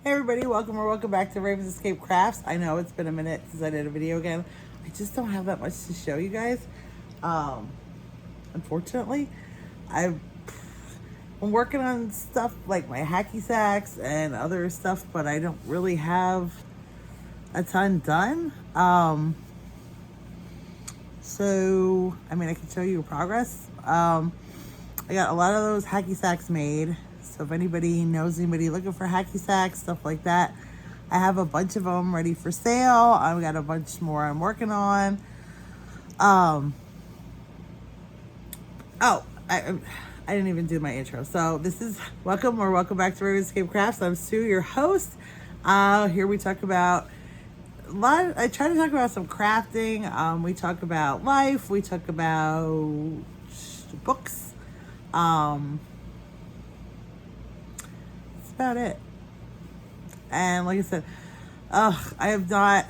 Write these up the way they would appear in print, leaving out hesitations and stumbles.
Hey everybody, welcome or welcome back to Raven's Escape Crafts. I know it's been a minute since I did a video again. I just don't have that much to show you guys. Um, Unfortunately, I've been working on stuff like my hacky sacks and other stuff, but I don't really have a ton done. I can show you progress. I got a lot of those hacky sacks made. So if anybody knows anybody looking for hacky sacks, stuff like that, I have a bunch of them ready for sale. I've got a bunch more I'm working on. Um, oh, I didn't even do my intro. So this is welcome back to Raven's Escape Crafts. I'm Sue, your host. Here we talk about I try to talk about some crafting. We talk about life. We talk about books. That's about it. And like I said, I have not.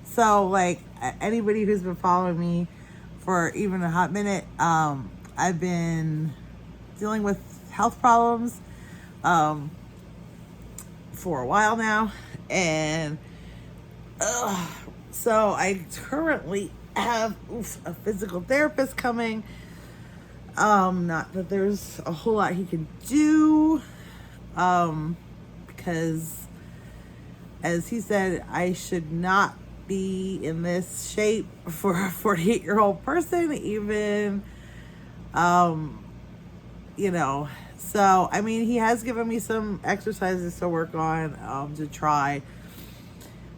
So like anybody who's been following me for even a hot minute, I've been dealing with health problems for a while now, and so I currently have a physical therapist coming. Not that there's a whole lot he can do, because as he said, I should not be in this shape for a 48-year-old person, even, so, I mean, he has given me some exercises to work on, to try.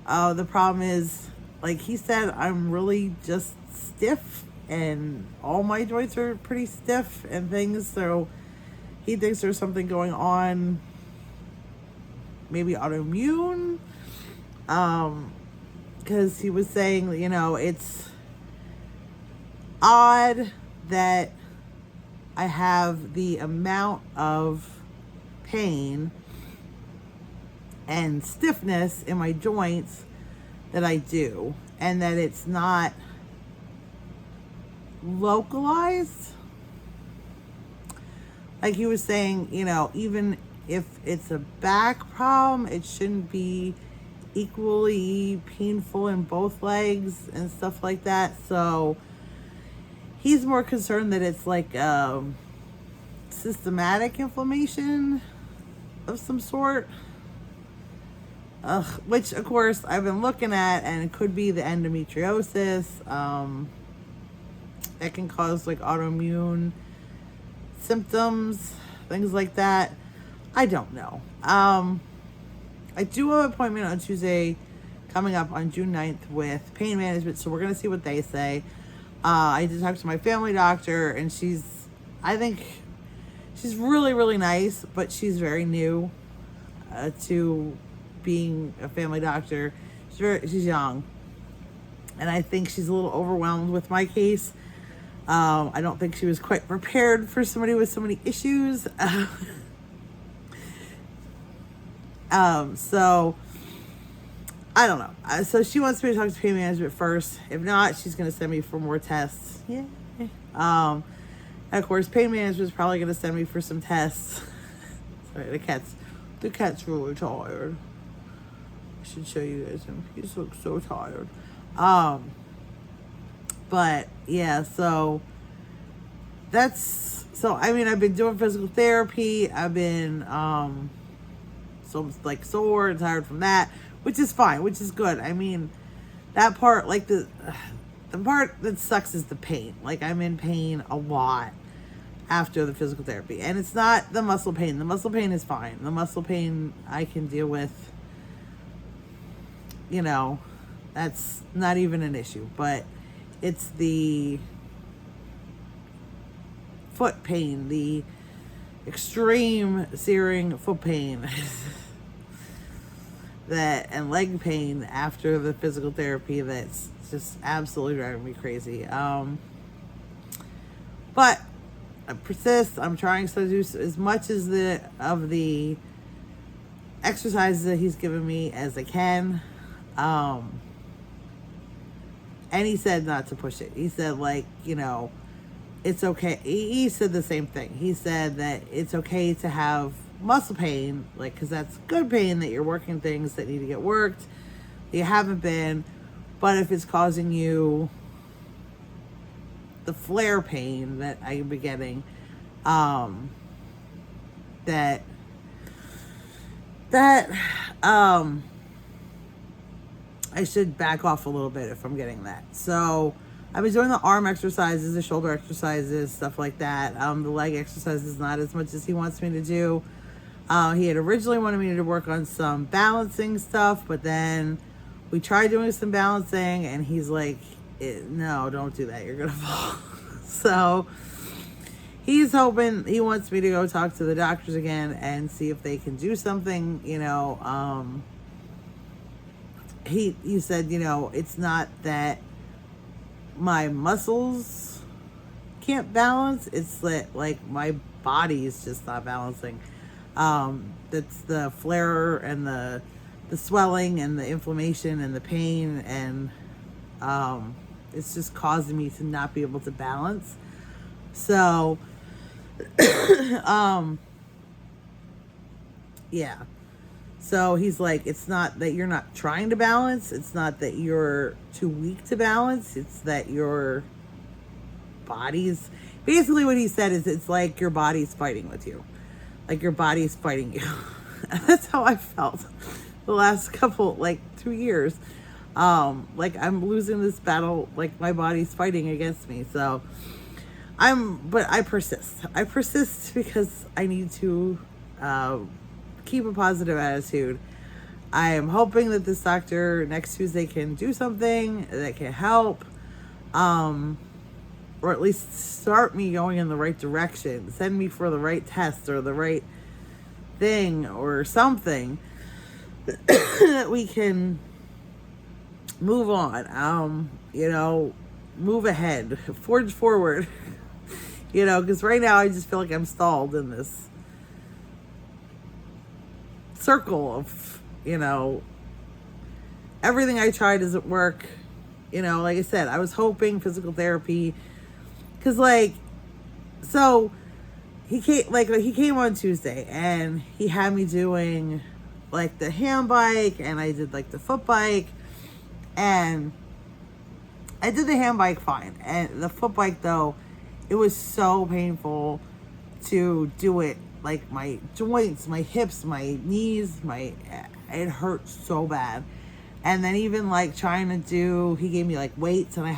The problem is, like he said, I'm really just stiff and all my joints are pretty stiff and things. So he thinks there's something going on, maybe autoimmune. Because he was saying, it's odd that I have the amount of pain and stiffness in my joints that I do, and that it's not localized. Like he was saying, even if it's a back problem, it shouldn't be equally painful in both legs and stuff like that. So he's more concerned that it's like systematic inflammation of some sort. Which of course I've been looking at, and it could be the endometriosis. That can cause like autoimmune symptoms, things like that. I don't know. I do have an appointment on Tuesday coming up on June 9th with pain management, so we're going to see what they say. I did talk to my family doctor, and I think she's really, really nice, but she's very new to being a family doctor. She's young, and I think she's a little overwhelmed with my case. I don't think she was quite prepared for somebody with so many issues. So I don't know. So she wants me to talk to pain management first. If not, she's going to send me for more tests. Yeah. And of course, pain management is probably going to send me for some tests. Sorry, the cat's really tired. I should show you guys him. He just looks so tired. But yeah, so I've been doing physical therapy. I've been so like sore and tired from that, which is fine, which is good. I mean, that part, like the part that sucks is the pain. Like I'm in pain a lot after the physical therapy, and it's not the muscle pain. The muscle pain is fine. The muscle pain I can deal with. That's not even an issue, but it's the foot pain, the extreme searing foot pain and leg pain after the physical therapy that's just absolutely driving me crazy. But I persist. I'm trying to do as much as the exercises that he's given me as I can. And he said not to push it. He said, it's okay. He said the same thing. He said that it's okay to have muscle pain, like, because that's good pain that you're working things that need to get worked, that you haven't been. But if it's causing you the flare pain that I've been getting, that I should back off a little bit if I'm getting that. So I've been doing the arm exercises, the shoulder exercises, stuff like that. The leg exercises, not as much as he wants me to do. He had originally wanted me to work on some balancing stuff, but then we tried doing some balancing and he's like, no, don't do that. You're going to fall. So he's hoping, he wants me to go talk to the doctors again and see if they can do something, you know. He said, you know, it's not that my muscles can't balance, it's that like my body is just not balancing. That's the flare and the swelling and the inflammation and the pain, and it's just causing me to not be able to balance. So yeah. So he's like, it's not that you're not trying to balance. It's not that you're too weak to balance. It's that your body's... Basically what he said is it's like your body's fighting with you. Like your body's fighting you. That's how I felt the last couple, like 2 years. Like I'm losing this battle. Like my body's fighting against me. So but I persist. I persist because I need to... keep a positive attitude. I am hoping that this doctor next Tuesday can do something that can help, or at least start me going in the right direction, send me for the right test or the right thing or something that we can move on, you know, move ahead, forge forward, you know, because right now I just feel like I'm stalled in this circle of, you know, everything I tried doesn't work. You know, like I said, I was hoping physical therapy, because like, so he came on Tuesday and he had me doing like the hand bike, and I did like the foot bike, and I did the hand bike fine, and the foot bike though, it was so painful to do it. Like my joints, my hips, my knees, it hurt so bad. And then even like trying to do, he gave me like weights, and I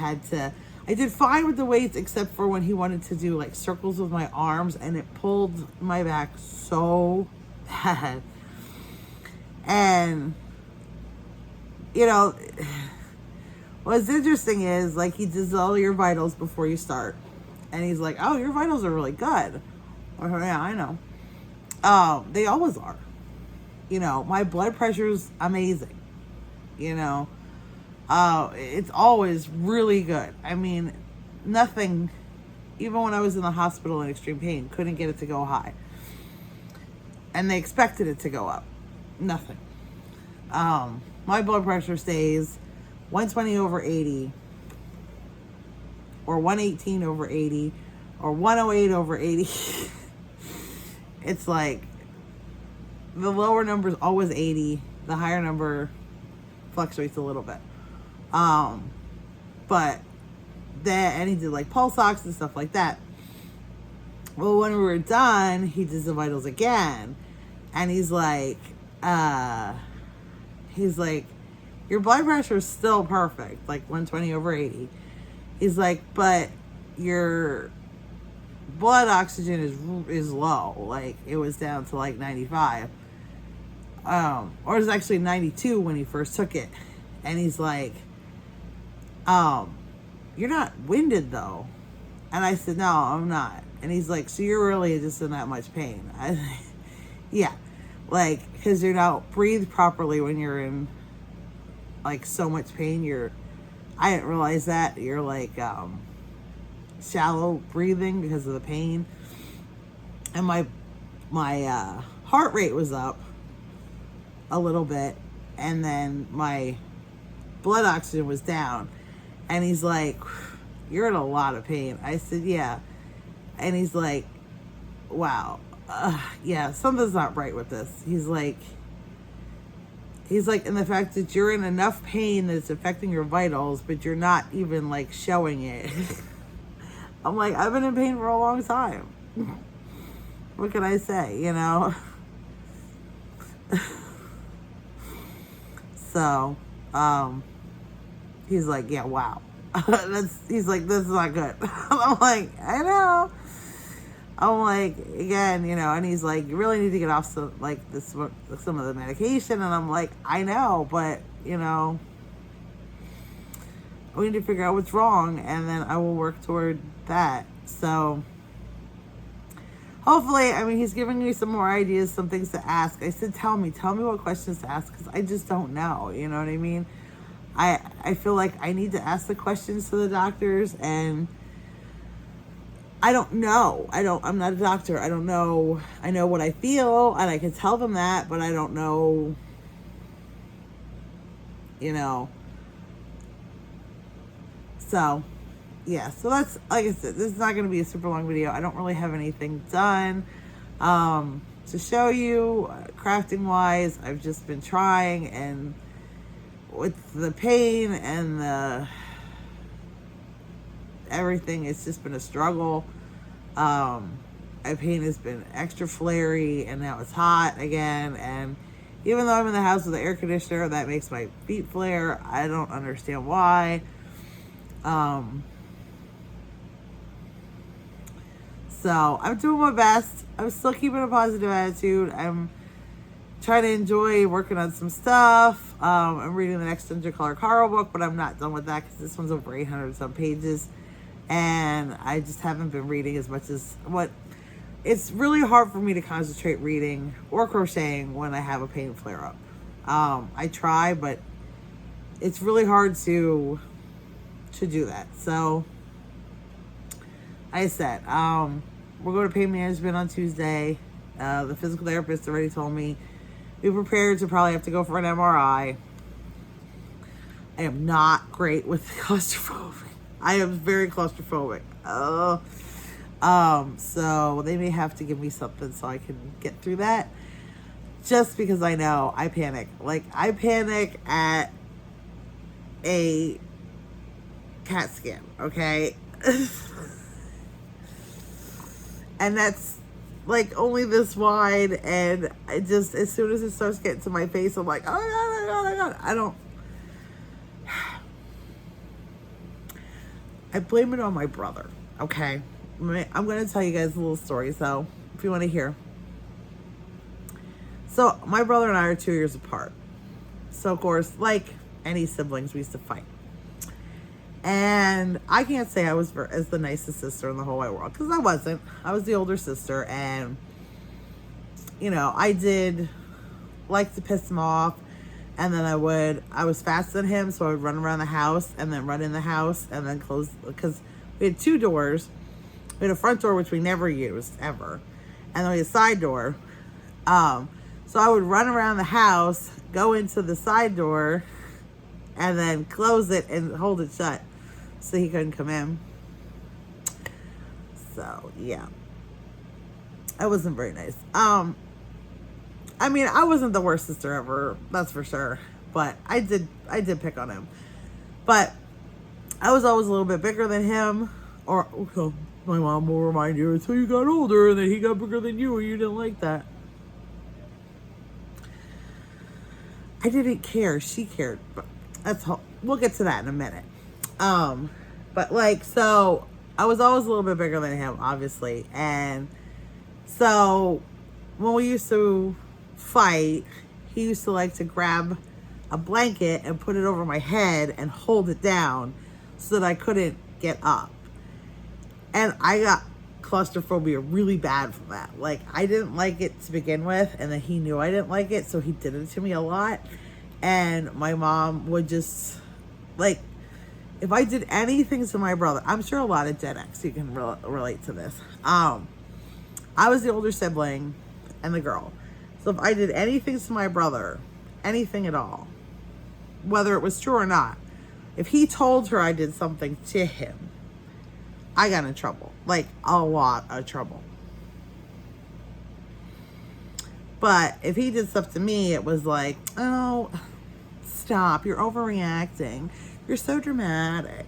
did fine with the weights, except for when he wanted to do like circles with my arms, and it pulled my back so bad. And, you know, what's interesting is like he does all your vitals before you start. And he's like, oh, your vitals are really good. Oh, yeah, I know. They always are. You know, my blood pressure's amazing. You know, it's always really good. I mean, nothing, even when I was in the hospital in extreme pain, couldn't get it to go high. And they expected it to go up. Nothing. My blood pressure stays 120 over 80, or 118 over 80, or 108 over 80. It's like the lower number is always 80. The higher number fluctuates a little bit. But that, and he did like pulse ox and stuff like that. Well, when we were done, he did the vitals again. And he's like, your blood pressure is still perfect, like 120 over 80. He's like, but your blood oxygen is low. Like it was down to like 95. Or it was actually 92 when he first took it. And he's like, you're not winded though. And I said, no, I'm not. And he's like, so you're really just in that much pain? Yeah. Like, because you don't breathe properly when you're in like so much pain. I didn't realize that. You're like, shallow breathing because of the pain. And my heart rate was up a little bit, and then my blood oxygen was down. And he's like, you're in a lot of pain. I said, yeah. And he's like, wow, yeah, something's not right with this. He's like, in the fact that you're in enough pain that it's affecting your vitals, but you're not even like showing it. I'm like, I've been in pain for a long time. What can I say, you know? So, he's like, yeah, wow. He's like, this is not good. I'm like, I know. I'm like, again, you know, and he's like, you really need to get off some of the medication. And I'm like, I know, but, you know, we need to figure out what's wrong, and then I will work toward that. So hopefully, I mean, he's giving me some more ideas, some things to ask. I said, tell me what questions to ask, because I just don't know. You know what I mean? I feel like I need to ask the questions to the doctors, and I don't know. I'm not a doctor. I don't know. I know what I feel, and I can tell them that, but I don't know, you know. So, yeah. So that's, like I said, this is not going to be a super long video. I don't really have anything done to show you crafting wise. I've just been trying, and with the pain and the everything, it's just been a struggle. My pain has been extra flary, and now it's hot again, and even though I'm in the house with the air conditioner, that makes my feet flare. I don't understand why. So I'm doing my best. I'm still keeping a positive attitude. I'm trying to enjoy working on some stuff. I'm reading the next Ginger Color Carl book, but I'm not done with that because this one's over 800 some pages, and I just haven't been reading as much as what. It's really hard for me to concentrate reading or crocheting when I have a pain flare up. I try, but it's really hard to do that. So like I said, we're going to pain management on Tuesday. The physical therapist already told me be prepared to probably have to go for an MRI. I am not great with claustrophobic. I am very claustrophobic. So they may have to give me something so I can get through that. Just because I know I panic. Like, I panic at a CAT scan, okay? And that's like only this wide, and I just, as soon as it starts getting to my face, I'm like, oh my god, oh my god, oh my god. I blame it on my brother, okay? I'm going to tell you guys a little story, so if you want to hear. So my brother and I are 2 years apart. So of course, like any siblings, we used to fight. And I can't say I was as the nicest sister in the whole wide world, because I wasn't. I was the older sister, and, you know, I did like to piss him off, and then I was faster than him, so I would run around the house, and then run in the house, and then close, because we had 2 doors. We had a front door, which we never used, ever, and then we had a side door. So I would run around the house, go into the side door, and then close it and hold it shut so he couldn't come in. So, yeah. That wasn't very nice. I mean, I wasn't the worst sister ever, that's for sure. But I did pick on him. But I was always a little bit bigger than him. Or, okay, my mom will remind you, until you got older and then he got bigger than you and you didn't like that. I didn't care. She cared. But that's all. We'll get to that in a minute. But like, so I was always a little bit bigger than him, obviously. And so when we used to fight, he used to like to grab a blanket and put it over my head and hold it down so that I couldn't get up. And I got claustrophobia really bad from that. Like, I didn't like it to begin with, and then he knew I didn't like it, so he did it to me a lot. And my mom would just, like, if I did anything to my brother, I'm sure a lot of Gen X, you can relate to this. I was the older sibling and the girl. So if I did anything to my brother, anything at all, whether it was true or not, if he told her I did something to him, I got in trouble. Like, a lot of trouble. But if he did stuff to me, it was like, oh, stop, you're overreacting. You're so dramatic.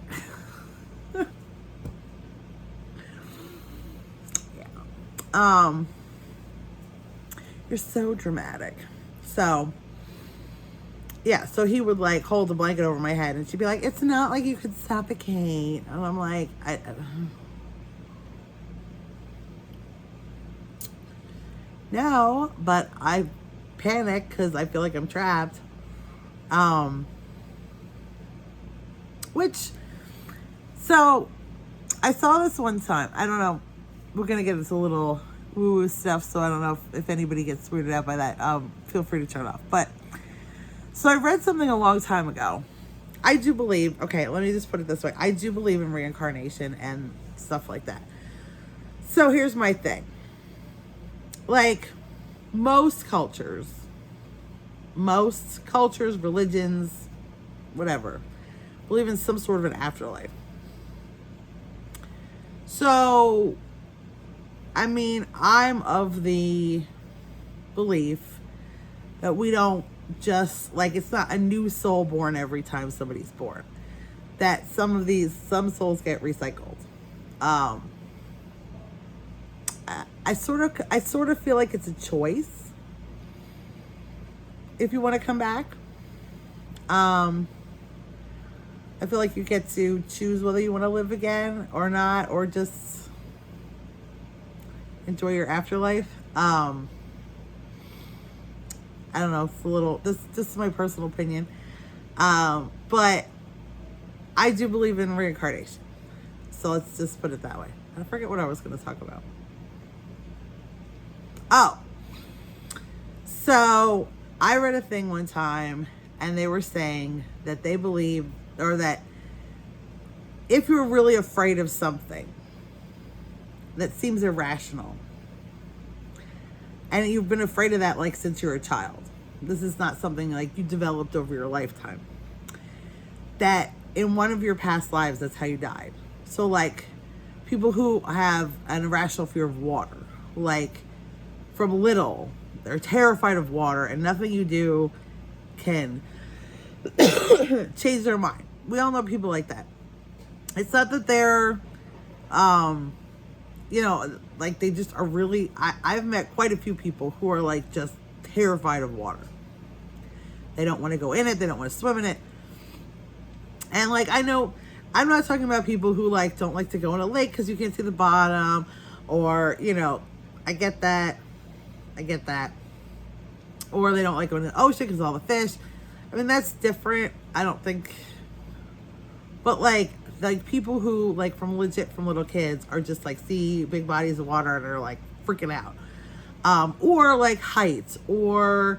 Yeah. You're so dramatic. So, yeah, so he would like hold the blanket over my head and she'd be like, it's not like you could suffocate. And I'm like, no, but I panic because I feel like I'm trapped. Which, so I saw this one time. I don't know. We're going to get into a little woo-woo stuff, so I don't know if anybody gets weirded out by that. Feel free to turn off. But, so I read something a long time ago. I do believe, okay, let me just put it this way. I do believe in reincarnation and stuff like that. So here's my thing. Like, most cultures, religions, whatever, believe in some sort of an afterlife. So, I mean, I'm of the belief that we don't just, like, it's not a new soul born every time somebody's born. That some souls get recycled. I sort of feel like it's a choice if you want to come back. I feel like you get to choose whether you want to live again or not, or just enjoy your afterlife. I don't know. It's a little. This is my personal opinion, but I do believe in reincarnation. So let's just put it that way. I forget what I was going to talk about. Oh, so I read a thing one time and they were saying that they believe, or that if you're really afraid of something that seems irrational and you've been afraid of that like since you're a child, this is not something like you developed over your lifetime, that in one of your past lives, that's how you died. So like people who have an irrational fear of water, like from little, they're terrified of water and nothing you do can change their mind. We all know people like that. It's not that they're, like they just are really, I've met quite a few people who are like just terrified of water. They don't want to go in it. They don't want to swim in it. And like, I know, I'm not talking about people who like don't like to go in a lake because you can't see the bottom, or, I get that. Or they don't like going to the ocean because of all the fish. I mean, that's different. I don't think. But like people who like from little kids are just like see big bodies of water and are like freaking out. Or like heights or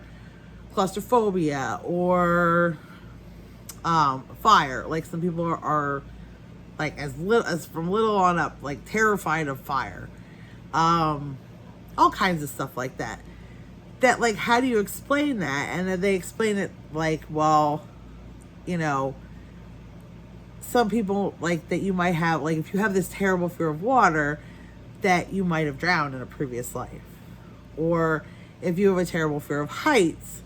claustrophobia or fire. Like some people are like as from little on up, like terrified of fire. All kinds of stuff like that. That like, how do you explain that? And then they explain it like, well, some people like that you might have, like if you have this terrible fear of water, that you might have drowned in a previous life. Or if you have a terrible fear of heights,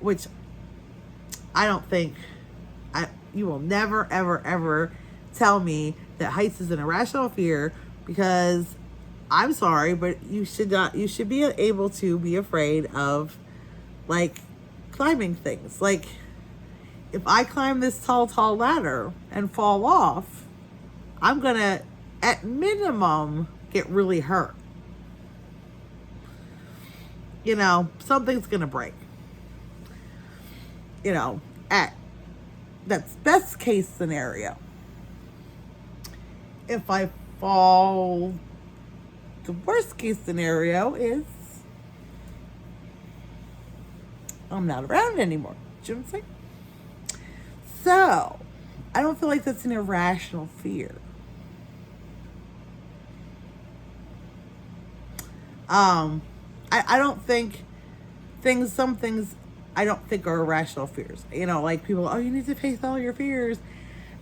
which I don't think, you will never, ever, ever tell me that heights is an irrational fear, because I'm sorry, but you should be able to be afraid of like climbing things. Like if I climb this tall ladder and fall off, I'm gonna at minimum get really hurt. Something's gonna break. That's best case scenario. If I fall, the worst case scenario is I'm not around anymore. Do you know what I'm saying? So, I don't feel like that's an irrational fear. I don't think some things I don't think are irrational fears. Like people, oh, you need to face all your fears.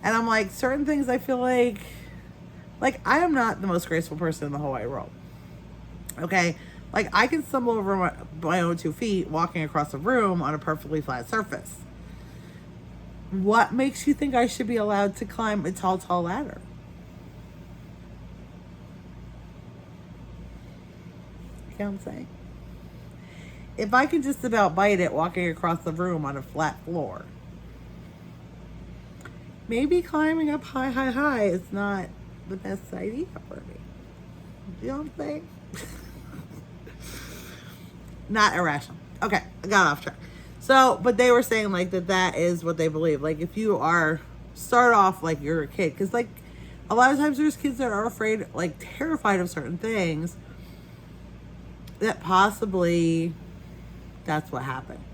And I'm like, certain things I feel like I am not the most graceful person in the whole wide world. Okay? Like, I can stumble over my own 2 feet walking across a room on a perfectly flat surface. What makes you think I should be allowed to climb a tall, tall ladder? You know what I'm saying? If I can just about bite it walking across the room on a flat floor, maybe climbing up high, high, high is not the best idea for me. You know what I'm saying? Not irrational. Okay, I got off track. So, but they were saying like that is what they believe. Like, if you start off like you're a kid, because like a lot of times there's kids that are afraid, like terrified of certain things, that possibly that's what happened.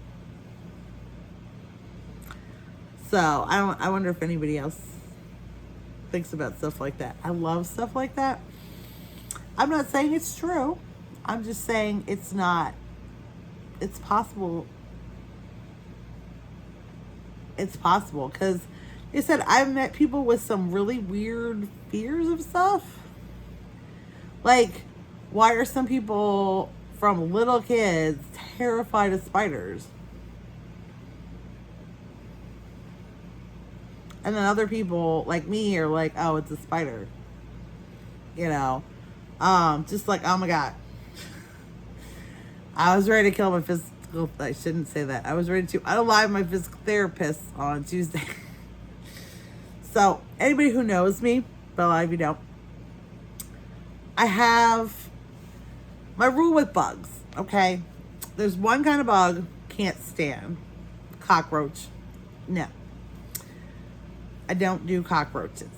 So I wonder if anybody else thinks about stuff like that. I love stuff like that. I'm not saying it's true. I'm just saying it's not. It's possible. It's possible because they said I've met people with some really weird fears of stuff. Like, why are some people from little kids terrified of spiders? And then other people like me are like, oh, it's a spider. You know, just like, oh my God. I was ready to kill my physical, I shouldn't say that. I was ready to unalive my physical therapist on Tuesday. So, anybody who knows me, but a lot of you don't, I have my rule with bugs, okay? There's one kind of bug can't stand. Cockroach. No. I don't do cockroaches,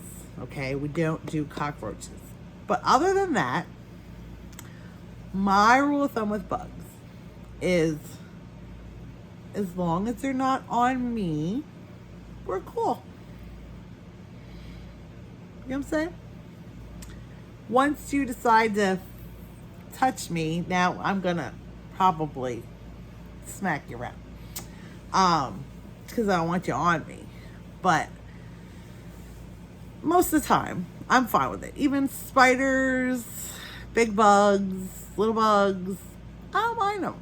okay? We don't do cockroaches. But other than that, my rule of thumb with bugs is as long as they're not on me, we're cool. You know what I'm saying? Once you decide to touch me, now I'm gonna probably smack you around. Because I don't want you on me. But most of the time, I'm fine with it. Even spiders, big bugs, little bugs, I don't mind them.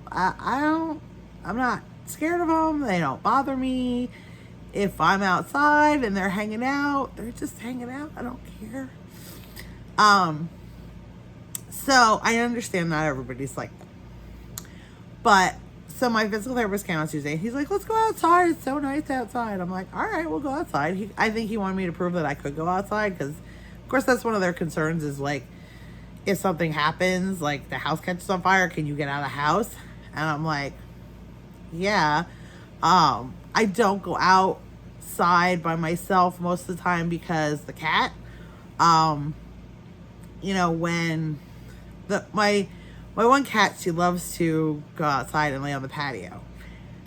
I'm not scared of them. They don't bother me. If I'm outside and they're hanging out, they're just hanging out. I don't care. So I understand not everybody's like that. But, so my physical therapist came on Tuesday. He's like, let's go outside. It's so nice outside. I'm like, all right, we'll go outside. I think he wanted me to prove that I could go outside because, of course, that's one of their concerns is like, if something happens, like the house catches on fire, can you get out of the house? And I'm like, yeah. I don't go outside by myself most of the time because the cat, you know, when my one cat, she loves to go outside and lay on the patio.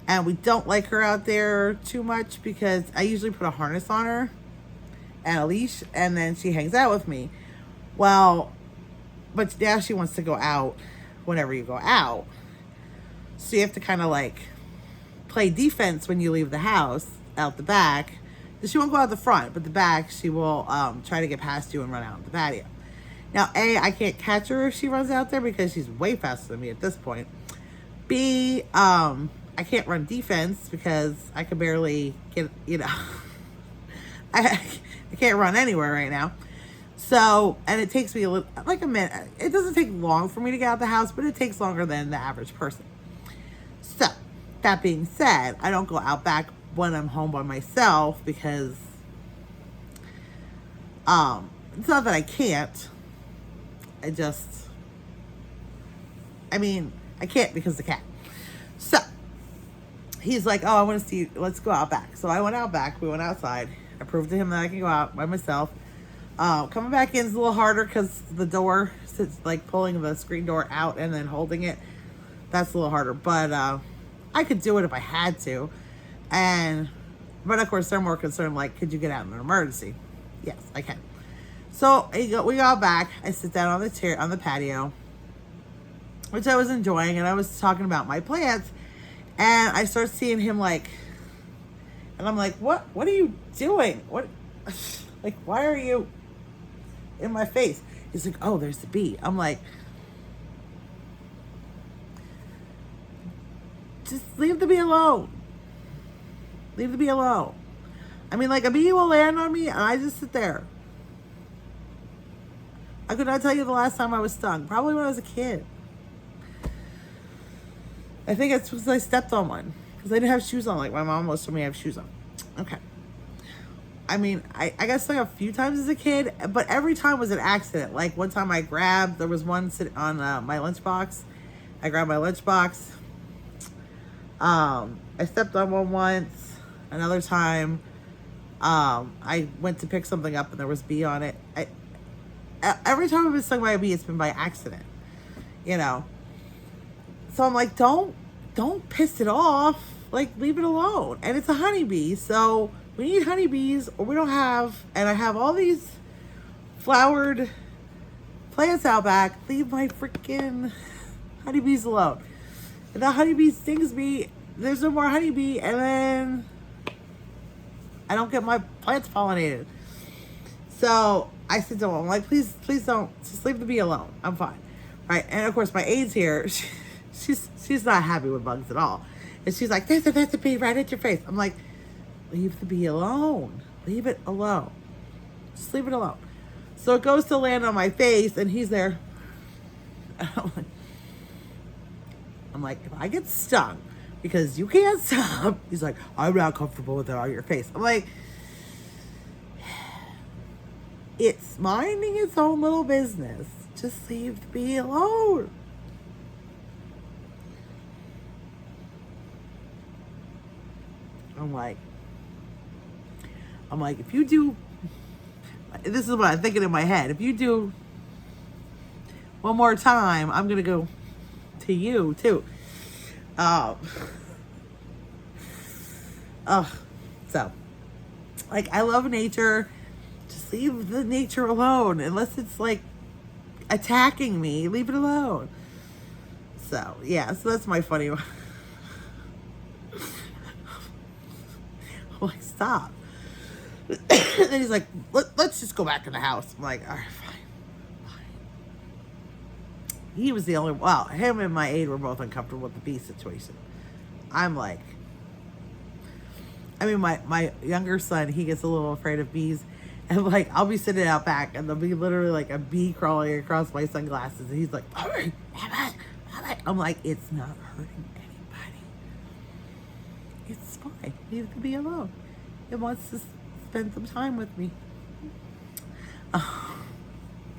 And we don't like her out there too much because I usually put a harness on her and a leash and then she hangs out with me. Well, but now she wants to go out whenever you go out. So you have to kind of like play defense when you leave the house out the back. She won't go out the front, but the back she will try to get past you and run out on the patio. Now, A, I can't catch her if she runs out there because she's way faster than me at this point. B, I can't run defense because I can barely get, you know, I can't run anywhere right now. So, and it takes me like a minute. It doesn't take long for me to get out of the house, but it takes longer than the average person. So, that being said, I don't go out back when I'm home by myself because it's not that I can't. I can't because of the cat. So, he's like, oh, I want to see, let's go out back. So I went out back. We went outside. I proved to him that I can go out by myself. Coming back in is a little harder because the door, it's like pulling the screen door out and then holding it. That's a little harder. But I could do it if I had to. But of course, they're more concerned, like, could you get out in an emergency? Yes, I can. So we got back. I sit down on the chair on the patio, which I was enjoying, and I was talking about my plants, and I start seeing him like, and I'm like, what are you doing? What, like, why are you in my face? He's like, oh, there's the bee. I'm like, just leave the bee alone. Leave the bee alone. I mean, like, a bee will land on me and I just sit there. I could not tell you the last time I was stung. Probably when I was a kid. I think it's because I stepped on one. Because I didn't have shoes on. Like, my mom always told me I have shoes on. Okay. I mean, I got stung a few times as a kid, but every time was an accident. Like, one time there was one sitting on my lunchbox. I grabbed my lunchbox. I stepped on one once. Another time, I went to pick something up and there was bee on it. Every time I've been stung by a bee, it's been by accident, you know. So I'm like, don't piss it off. Like, leave it alone. And it's a honeybee, so we need honeybees, or we don't have. And I have all these flowered plants out back. Leave my freaking honeybees alone. If the honeybee stings me, there's no more honeybee, and then I don't get my plants pollinated. So I said to him, I'm like, please don't, just leave the bee alone. I'm fine. Right. And of course my aide's here. She's not happy with bugs at all. And she's like, there's a bee right at your face. I'm like, leave the bee alone. Leave it alone. Just leave it alone. So it goes to land on my face and he's there. I'm like, if I get stung because you can't stop, he's like, I'm not comfortable with it on your face. I'm like, it's minding its own little business. Just leave the bee alone. I'm like, if you do, this is what I'm thinking in my head. If you do one more time, I'm going to go to you too. So, like, I love nature. Just leave the nature alone. Unless it's like attacking me, leave it alone. So, yeah, so that's my funny one. I'm like, stop. And then he's like, let's just go back in the house. I'm like, all right, fine. He was the only, well, him and my aide were both uncomfortable with the bee situation. I'm like, I mean, my younger son, he gets a little afraid of bees. And like, I'll be sitting out back and there'll be literally like a bee crawling across my sunglasses. And he's like, I'm like, it's not hurting anybody. It's fine. Leave the bee alone. It wants to spend some time with me.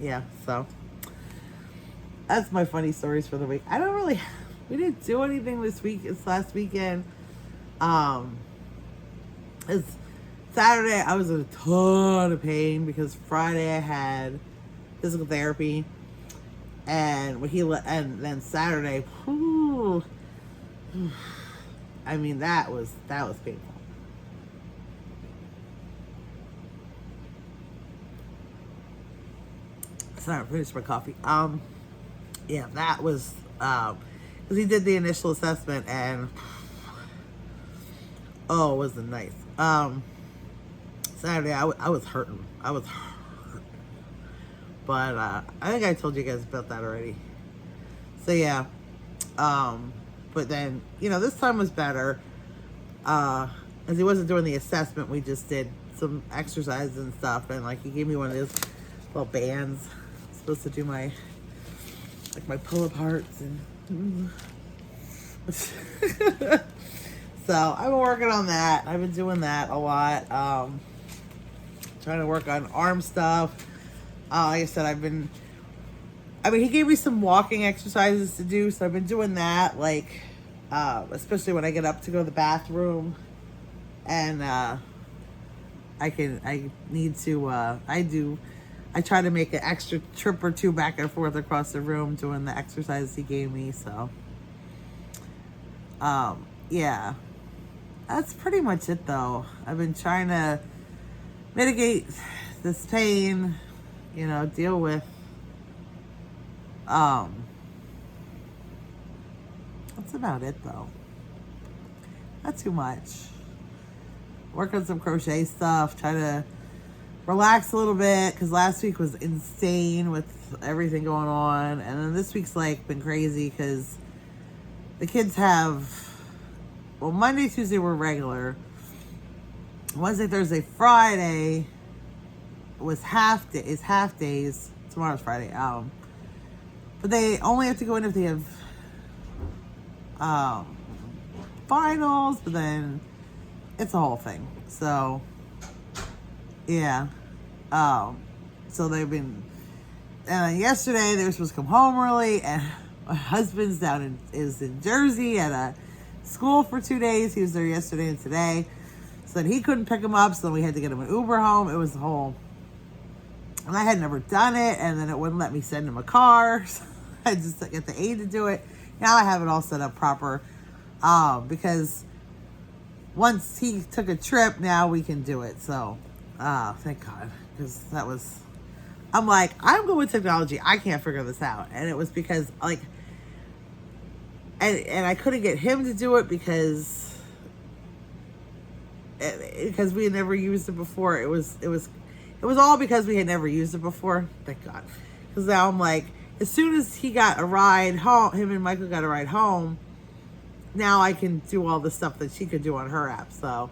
Yeah, so that's my funny stories for the week. We didn't do anything this last weekend. It's Saturday, I was in a ton of pain because Friday I had physical therapy, and and then Saturday, whew, I mean, that was painful. Sorry, I finished my coffee. Yeah, that was, because he did the initial assessment and, oh, it wasn't nice. Saturday, I was hurting. I was hurt. But, I think I told you guys about that already. So, yeah. But then, this time was better. As he wasn't doing the assessment, we just did some exercises and stuff. And, like, he gave me one of those little bands. I'm supposed to do my pull-up hearts and so I've been working on that. I've been doing that a lot. Trying to work on arm stuff. Like I said, he gave me some walking exercises to do, so I've been doing that, like, especially when I get up to go to the bathroom, and I try to make an extra trip or two back and forth across the room doing the exercises he gave me. So, yeah, that's pretty much it though. I've been trying to mitigate this pain, deal with, that's about it though. Not too much. Work on some crochet stuff, try to relax a little bit, because last week was insane with everything going on, and then this week's been crazy because the kids have well, Monday, Tuesday were regular. Wednesday, Thursday, Friday was half days. Tomorrow's Friday. But they only have to go in if they have finals, but then it's a whole thing. So yeah. So they've been, and yesterday they were supposed to come home early, and my husband's is in Jersey at a school for 2 days. He was there yesterday and today. So then he couldn't pick him up, so then we had to get him an Uber home. It was the whole, and I had never done it, and then it wouldn't let me send him a car. So I just get the aide to do it. Now I have it all set up proper, because once he took a trip, now we can do it. So, thank God, because that was, I'm like, I'm good with technology. I can't figure this out. And it was because, like, and I couldn't get him to do it because we had never used it before. It was all because we had never used it before. Thank God. Because now I'm like, as soon as he got a ride home, him and Michael got a ride home, now I can do all the stuff that she could do on her app. So,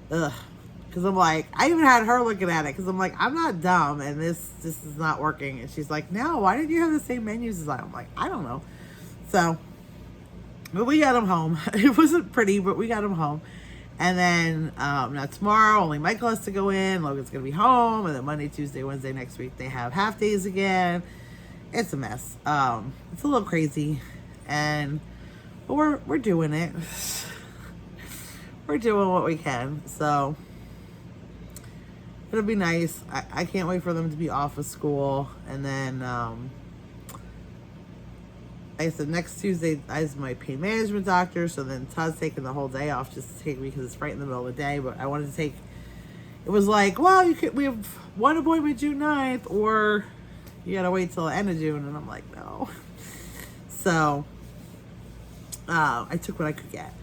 because I'm like, I even had her looking at it because I'm like, I'm not dumb and this is not working. And she's like, no, why did you have the same menus as I? I'm like, I don't know. So, but we got him home. It wasn't pretty, but we got him home. And then now tomorrow, only Michael has to go in. Logan's going to be home. And then Monday, Tuesday, Wednesday next week, they have half days again. It's a mess. It's a little crazy. But we're doing it. We're doing what we can. So it'll be nice. I can't wait for them to be off of school. And then, like I said, next Tuesday I have my pain management doctor. So then Todd's taking the whole day off just to take me because it's right in the middle of the day. But I wanted to take, it was like, well, we have one appointment June 9th, or you gotta wait till the end of June. And I'm like, no. So I took what I could get.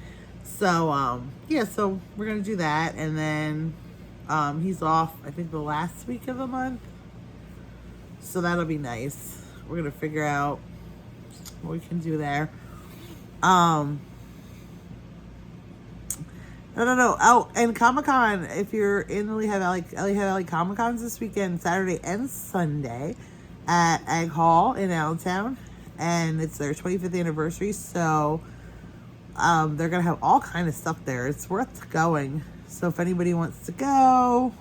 So yeah, so we're gonna do that. And then he's off, I think, the last week of the month. So that'll be nice. We're gonna figure out what we can do there. I don't know. Oh, and Comic-Con, if you're in the Lehigh Valley Comic-Con's this weekend, Saturday and Sunday at Egg Hall in Allentown. And it's their 25th anniversary, so they're going to have all kind of stuff there. It's worth going. So if anybody wants to go,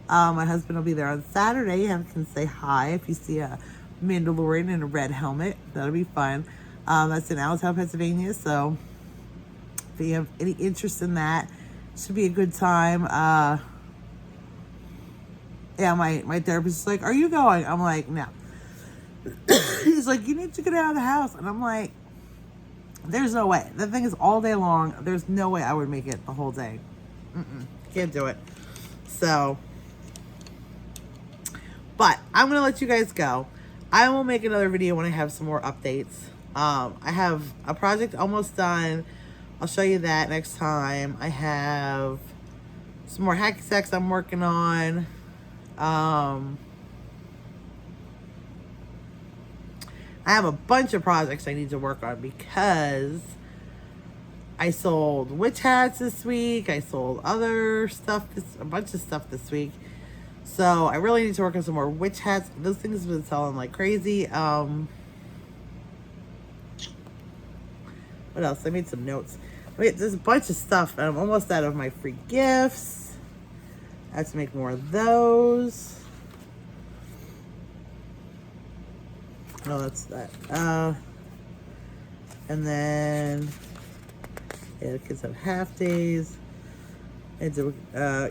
my husband will be there on Saturday. You can say hi if you see a Mandalorian in a red helmet. That'll be fun. That's in Allentown, Pennsylvania. So if you have any interest in that, it should be a good time. Yeah, my therapist is like, are you going? I'm like, no. He's like, you need to get out of the house. And I'm like, there's no way. That thing is all day long. There's no way I would make it the whole day. Can't do it. So, but I'm going to let you guys go. I will make another video when I have some more updates. I have a project almost done. I'll show you that next time. I have some more hacky sacks I'm working on. I have a bunch of projects I need to work on because I sold witch hats this week. I sold other stuff, a bunch of stuff this week. So I really need to work on some more witch hats. Those things have been selling like crazy. What else? I made some notes. Wait, there's a bunch of stuff, and I'm almost out of my free gifts. I have to make more of those. Oh, that's that. And then, yeah, the kids have half days. And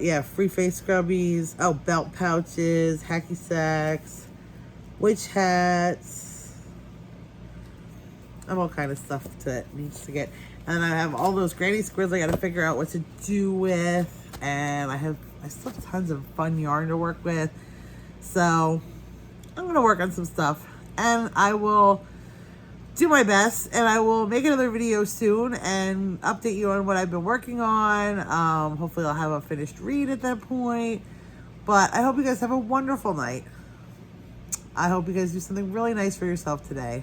yeah, free face scrubbies. Oh, belt pouches, hacky sacks, witch hats. I have all kind of stuff that needs to get. And I have all those granny squares I got to figure out what to do with. And I still have tons of fun yarn to work with. So I'm going to work on some stuff. And I will do my best, and I will make another video soon and update you on what I've been working on. Hopefully I'll have a finished read at that point. But I hope you guys have a wonderful night. I hope you guys do something really nice for yourself today.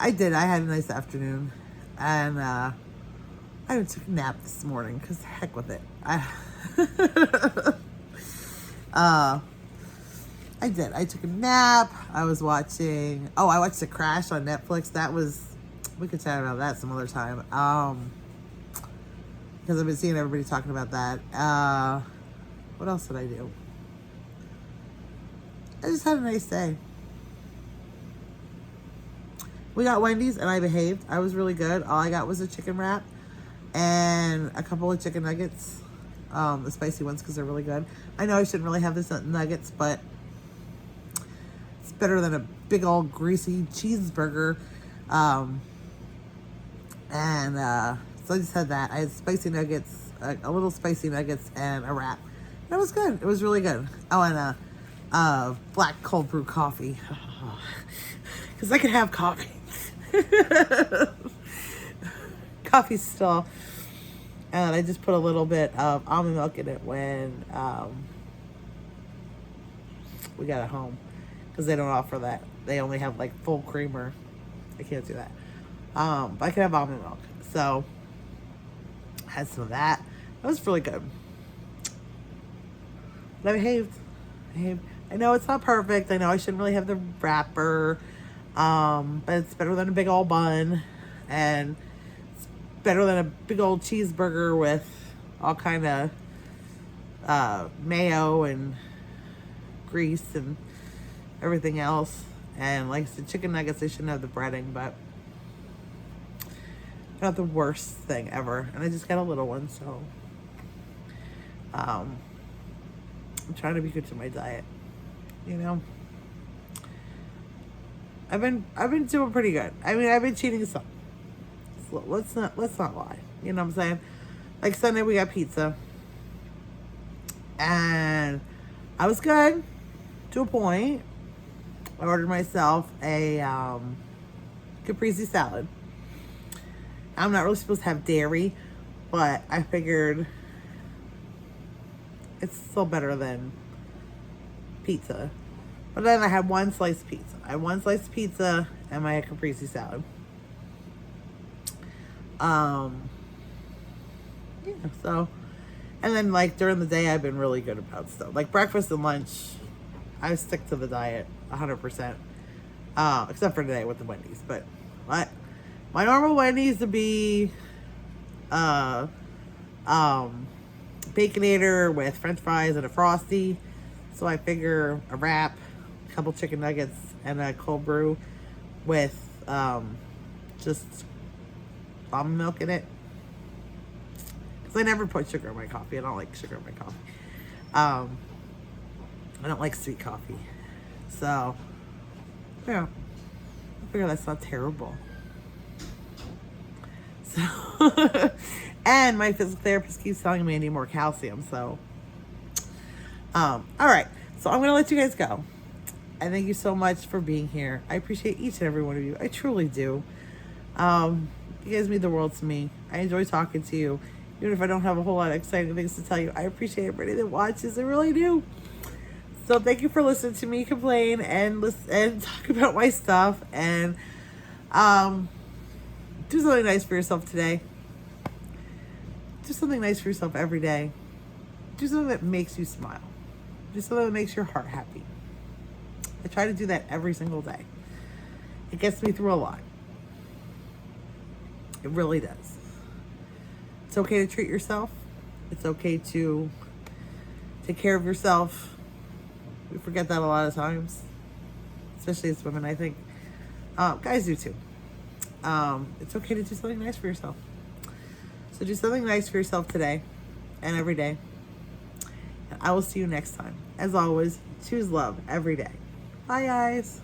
I did. I had a nice afternoon. And I even took a nap this morning because heck with it. I did. I took a nap. I was watching... Oh, I watched The Crash on Netflix. That was... We could chat about that some other time. Because I've been seeing everybody talking about that. What else did I do? I just had a nice day. We got Wendy's and I behaved. I was really good. All I got was a chicken wrap and a couple of chicken nuggets. The spicy ones because they're really good. I know I shouldn't really have the nuggets, but it's better than a big old greasy cheeseburger. So I just had that. I had spicy nuggets, a little spicy nuggets and a wrap. That was good. It was really good. Oh, and black cold brew coffee. Because I could have coffee. Coffee's still... And I just put a little bit of almond milk in it when we got it home. Because they don't offer that. They only have like full creamer. I can't do that. But I can have almond milk. So, I had some of that. It was really good. But I behaved. I know it's not perfect. I know I shouldn't really have the wrapper. But it's better than a big old bun. And it's better than a big old cheeseburger with all kind of mayo and grease and everything else. And like I said, chicken nuggets, they shouldn't have the breading, but not the worst thing ever. And I just got a little one, so I'm trying to be good to my diet, you know. I've been doing pretty good. I mean, I've been cheating some. So let's not lie. You know what I'm saying? Like Sunday we got pizza. And I was good to a point. I ordered myself a caprese salad. I'm not really supposed to have dairy, but I figured it's still better than pizza. But then I had one slice of pizza. I had one slice of pizza and my caprese salad. Yeah, so, and then like during the day, I've been really good about stuff. Like breakfast and lunch, I stick to the diet 100%. Except for today with the Wendy's. But my normal Wendy's to be Baconator with French fries and a Frosty. So I figure a wrap, a couple chicken nuggets, and a cold brew with just almond milk in it. Because I never put sugar in my coffee. I don't like sugar in my coffee. I don't like sweet coffee. So, yeah. I figure that's not terrible. So, and my physical therapist keeps telling me I need more calcium. So, all right. So I'm going to let you guys go. And thank you so much for being here. I appreciate each and every one of you. I truly do. You guys mean the world to me. I enjoy talking to you. Even if I don't have a whole lot of exciting things to tell you, I appreciate everybody that watches. I really do. So thank you for listening to me complain and talk about my stuff. And do something nice for yourself today. Do something nice for yourself every day. Do something that makes you smile. Do something that makes your heart happy. I try to do that every single day. It gets me through a lot. It really does. It's okay to treat yourself. It's okay to take care of yourself. We forget that a lot of times, especially as women, I think. Guys do too. It's okay to do something nice for yourself. So do something nice for yourself today and every day. And I will see you next time. As always, choose love every day. Bye, guys.